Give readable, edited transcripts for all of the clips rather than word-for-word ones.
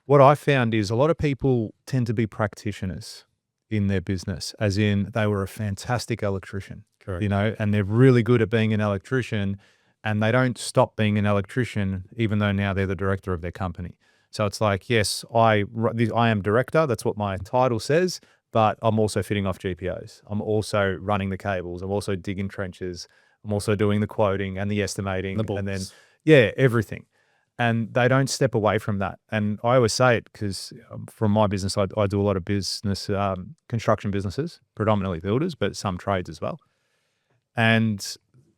what I found is a lot of people tend to be practitioners in their business, as in they were a fantastic electrician, Correct. and they're really good at being an electrician, and they don't stop being an electrician, even though now they're the director of their company. So it's like, yes, I am director. That's what my title says, but I'm also fitting off GPOs. I'm also running the cables. I'm also digging trenches. I'm also doing the quoting and the estimating, and then everything. And they don't step away from that. And I always say it because from my business, I do a lot of business, construction businesses, predominantly builders, but some trades as well. And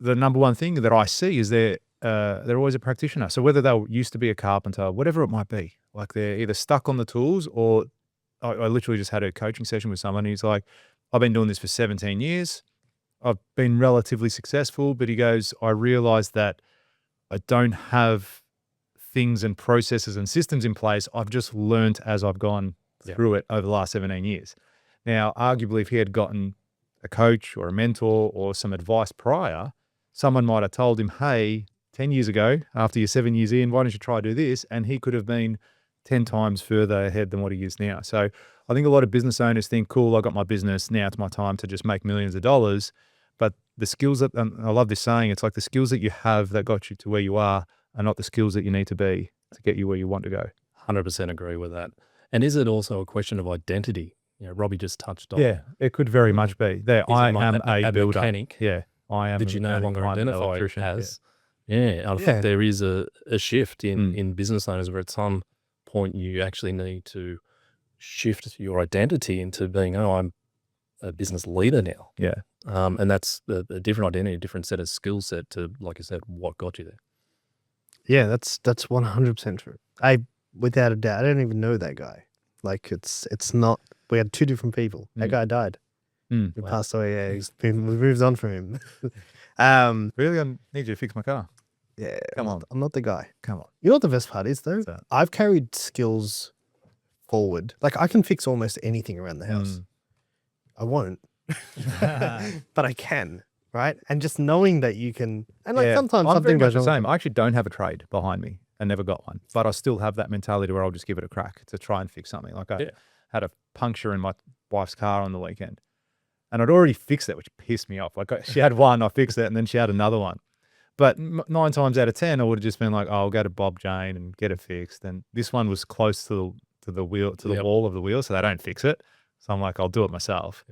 the number one thing that I see is they're always a practitioner. So whether they used to be a carpenter, whatever it might be, like they're either stuck on the tools, or I literally just had a coaching session with someone. He's like, I've been doing this for 17 years. I've been relatively successful, but he goes, I realized that I don't have things and processes and systems in place. I've just learned as I've gone through it over the last 17 years. Now, arguably, if he had gotten a coach or a mentor or some advice prior, someone might have told him, hey, 10 years ago, after you're 7 years in, why don't you try to do this? And he could have been 10 times further ahead than what he is now. So I think a lot of business owners think, cool, I got my business. Now it's my time to just make millions of dollars. But the skills that, and I love this saying, it's like the skills that you have that got you to where you are not the skills that you need to be to get you where you want to go. 100% agree with that. And is it also a question of identity? Robby just touched on. Yeah, it could very much be. I am a builder. Mechanic. Yeah, I am. That you no longer identify as. I think there is a shift in business owners where at some point you actually need to shift your identity into being, I'm a business leader now. Yeah. And that's a different identity, a different set of skill set to, like I said, what got you there. Yeah, that's 100% true. Without a doubt, I don't even know that guy. Like it's not. We had two different people. That guy died. He passed away. We moved on from him. Really, I need you to fix my car. Yeah, come on. I'm not the guy. Come on. You know what the best part is though? I've carried skills forward. Like I can fix almost anything around the house. I won't, but I can. Right. And just knowing that you can, and like sometimes something goes wrong. The same. I actually don't have a trade behind me. I never got one, but I still have that mentality where I'll just give it a crack to try and fix something. Like I had a puncture in my wife's car on the weekend, and I'd already fixed it, which pissed me off. Like she had one, I fixed it, and then she had another one. But 9 times out of 10, I would have just been like, oh, I'll go to Bob Jane and get it fixed. And this one was close to the wheel, to the wall of the wheel, so they don't fix it. So I'm like, I'll do it myself.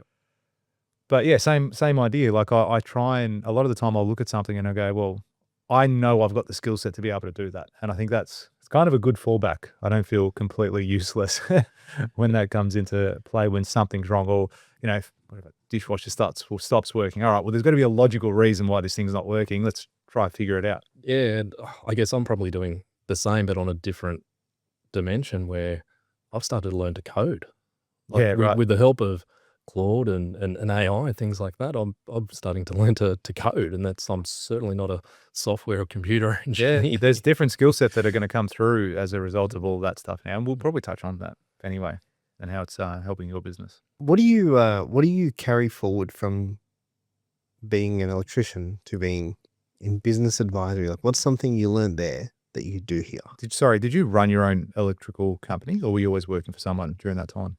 But yeah, same idea. Like I try, and a lot of the time I'll look at something and I go, well, I know I've got the skill set to be able to do that. And I think it's kind of a good fallback. I don't feel completely useless when that comes into play, when something's wrong, or, whatever, dishwasher stops working. All right, well, there's got to be a logical reason why this thing's not working. Let's try and figure it out. Yeah, and I guess I'm probably doing the same, but on a different dimension where I've started to learn to code. With the help of Claude and AI and things like that, I'm starting to learn to code, and I'm certainly not a software or computer engineer. Yeah, there's different skill sets that are going to come through as a result of all that stuff now, and we'll probably touch on that anyway, and how it's helping your business. What do you carry forward from being an electrician to being in business advisory? Like, what's something you learned there that you do here? Did you run your own electrical company, or were you always working for someone during that time?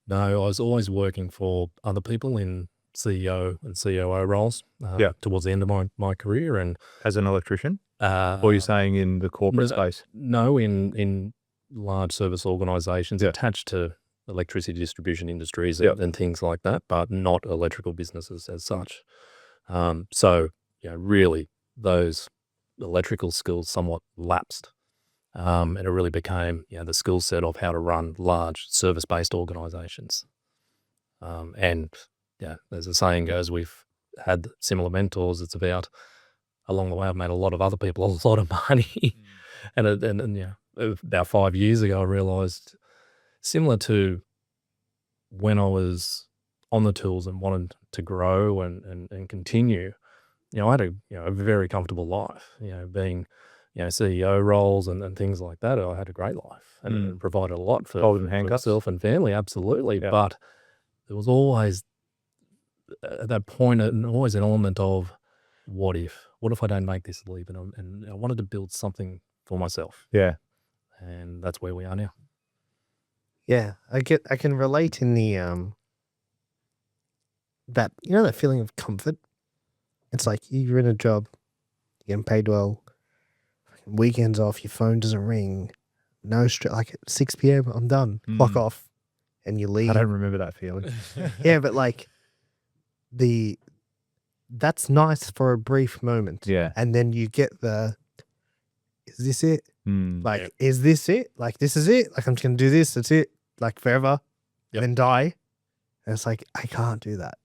No, I was always working for other people in CEO and COO roles towards the end of my career. And as an electrician? Or you're saying in the corporate space? No, in large service organizations attached to electricity distribution industries and things like that, but not electrical businesses as such. So, really those electrical skills somewhat lapsed. And it really became, the skill set of how to run large service-based organizations. And as the saying goes, we've had similar mentors. It's about, along the way, I've made a lot of other people a lot of money. And about 5 years ago, I realized, similar to when I was on the tools and wanted to grow and continue, I had a very comfortable life, being CEO roles and things like that. I had a great life and provided a lot for myself and family, absolutely. Yeah. But there was always, at that point, always an element of, what if I don't make this leap? And I wanted to build something for myself. Yeah. And that's where we are now. Yeah, I can relate in the that that feeling of comfort. It's like you're in a job, you're getting paid well, weekends off, your phone doesn't ring, no stress. Like at 6 p.m, I'm done. Clock off, and you leave. I don't remember that feeling. Yeah, but like that's nice for a brief moment. Yeah. And then you get the, is this it? Like, Yeah. is this it? Like, this is it? Like, I'm just going to do this. That's it. Like forever. Yep. And then die. And it's like, I can't do that.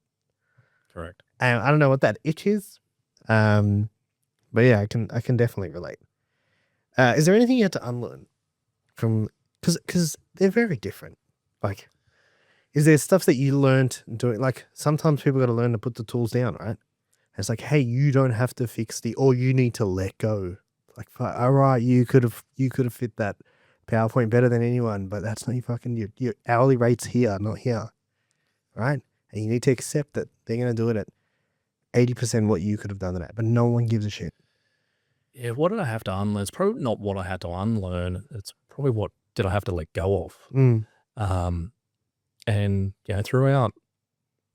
Correct. And I don't know what that itch is. But yeah, I can definitely relate. Is there anything you had to unlearn from, because they're very different. Like, is there stuff that you learned doing? Like, sometimes people got to learn to put the tools down, right? And it's like, hey, you don't have to fix or you need to let go. Like, all right, you could have fit that PowerPoint better than anyone, but that's not your hourly rate's here, not here, right? And you need to accept that they're going to do it at 80% what you could have done at, but no one gives a shit. Yeah, what did I have to unlearn? It's probably not what I had to unlearn. It's probably what did I have to let go of. And throughout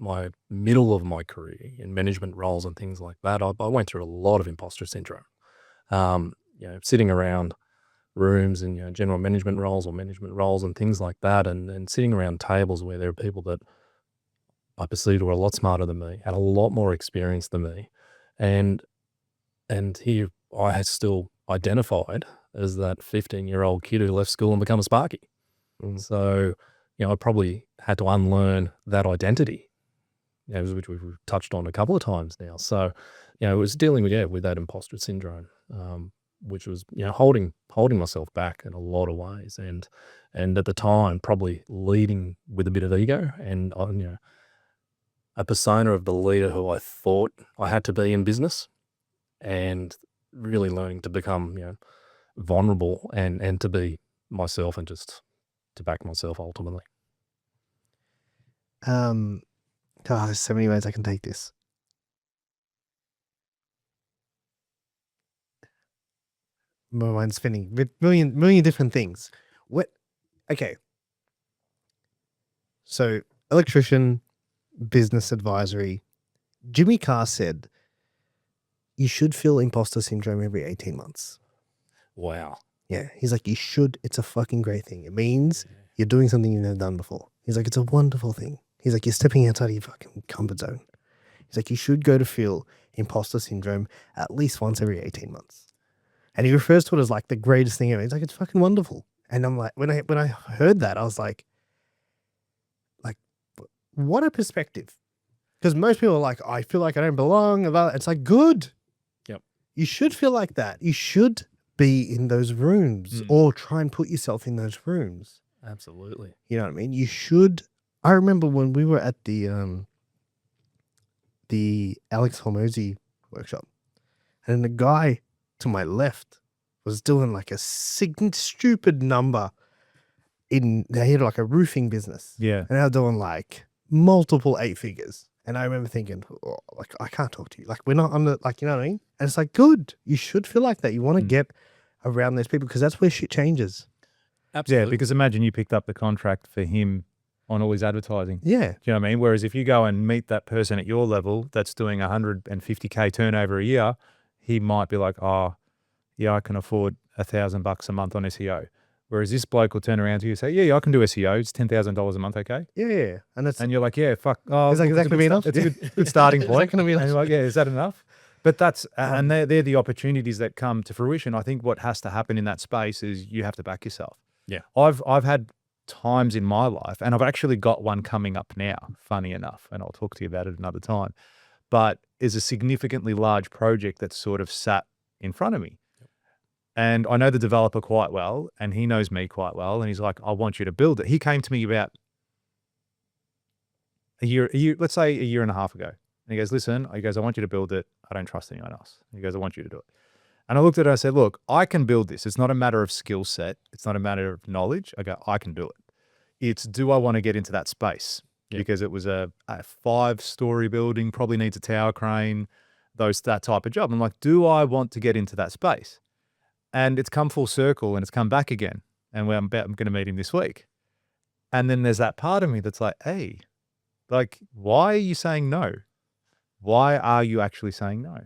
my middle of my career in management roles and things like that, I went through a lot of imposter syndrome. Sitting around rooms and general management roles or management roles and things like that, and sitting around tables where there are people that I perceived were a lot smarter than me, had a lot more experience than me, and here I had still identified as that 15-year-old kid who left school and become a Sparky. So, I probably had to unlearn that identity, which we've touched on a couple of times now. So, it was dealing with that imposter syndrome, which was, holding myself back in a lot of ways. And at the time, probably leading with a bit of ego and, a persona of the leader who I thought I had to be in business, and really learning to become, vulnerable and to be myself and just to back myself ultimately. There's so many ways I can take this. My mind's spinning with million different things. Okay. So, electrician, business advisory. Jimmy Carr said you should feel imposter syndrome every 18 months. Wow. Yeah. He's like, you should. It's a fucking great thing. It means you're doing something you've never done before. He's like, it's a wonderful thing. He's like, you're stepping outside of your fucking comfort zone. He's like, you should go to feel imposter syndrome at least once every 18 months. And he refers to it as like the greatest thing ever. He's like, it's fucking wonderful. And I'm like, when I heard that, I was like, what a perspective. Because most people are like, I feel like I don't belong. It's like, good. Yep. You should feel like that. You should be in those rooms or try and put yourself in those rooms. Absolutely. You know what I mean? You should. I remember when we were at the Alex Hormozi workshop, and the guy to my left was doing like a stupid number he had like a roofing business. Yeah. And they were doing like multiple 8 figures. And I remember thinking, like, I can't talk to you. Like, we're not on the, like, you know what I mean? And it's like, good. You should feel like that. You want to get around those people because that's where shit changes. Absolutely. Yeah, because imagine you picked up the contract for him on all his advertising. Yeah. Do you know what I mean? Whereas if you go and meet that person at your level that's doing 150K turnover a year, he might be like, oh, yeah, I can afford $1,000 a month on SEO. Whereas this bloke will turn around to you and say, yeah, I can do SEO. It's $10,000 a month, okay? Yeah. And you're like, yeah, fuck. Oh, is that going to be enough? It's a good starting point. Is that going to be enough? And you're like, yeah, is that enough? But that's, and they're the opportunities that come to fruition. I think what has to happen in that space is you have to back yourself. Yeah. I've had times in my life, and I've actually got one coming up now, funny enough, and I'll talk to you about it another time, but is a significantly large project that's sort of sat in front of me. And I know the developer quite well, and he knows me quite well. And he's like, I want you to build it. He came to me about a year, let's say a year and a half ago. And he goes, listen, I want you to build it. I don't trust anyone else. He goes, I want you to do it. And I looked at it and I said, look, I can build this. It's not a matter of skill set. It's not a matter of knowledge. I go, I can do it. It's, do I want to get into that space? Yeah. Because it was a 5-story building, probably needs a tower crane, that type of job. I'm like, do I want to get into that space? And it's come full circle and it's come back again. And I'm going to meet him this week. And then there's that part of me that's like, hey, like, why are you saying no? Why are you actually saying no?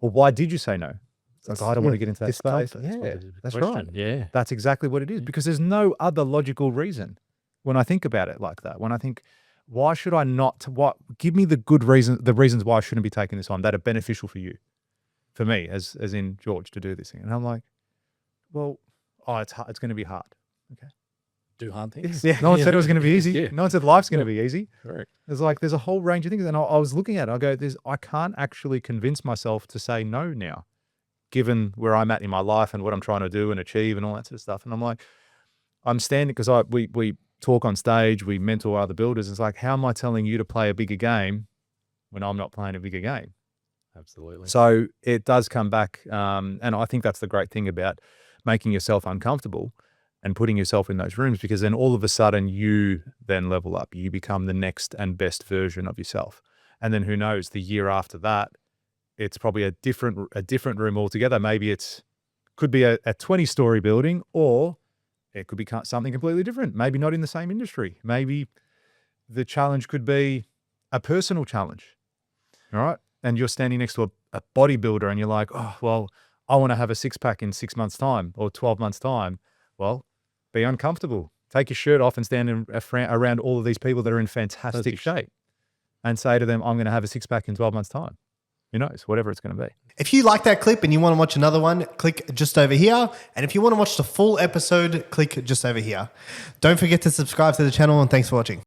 Or why did you say no? It's like, I don't want to get into that space. discomfort. Yeah, that's Question. right. Yeah. That's exactly what it is, because there's no other logical reason when I think about it like that. When I think, why should I not, give me the good reason, the reasons why I shouldn't be taking this on that are beneficial for you, for me, as in George, to do this thing. And I'm like, well, it's hard. It's going to be hard. Okay. Do hard things. Yeah. No one said it was going to be easy. Yeah. No one said life's going to be easy. Correct. There's a whole range of things. And I was looking at it. I go, I can't actually convince myself to say no now, given where I'm at in my life and what I'm trying to do and achieve and all that sort of stuff. And I'm like, I'm standing, because we talk on stage, we mentor other builders. It's like, how am I telling you to play a bigger game when I'm not playing a bigger game? Absolutely. So it does come back. And I think that's the great thing about making yourself uncomfortable and putting yourself in those rooms, because then all of a sudden you then level up. You become the next and best version of yourself. And then who knows, the year after that, it's probably a different room altogether. Maybe could be a 20-story building, or it could be something completely different. Maybe not in the same industry. Maybe the challenge could be a personal challenge. All right. And you're standing next to a bodybuilder and you're like, oh, well, I want to have a 6-pack in 6 months' time or 12 months' time. Well, be uncomfortable. Take your shirt off and stand around all of these people that are in fantastic shape and say to them, I'm going to have a 6-pack in 12 months' time. Who knows? Whatever it's going to be. If you like that clip and you want to watch another one, click just over here. And if you want to watch the full episode, click just over here. Don't forget to subscribe to the channel, and thanks for watching.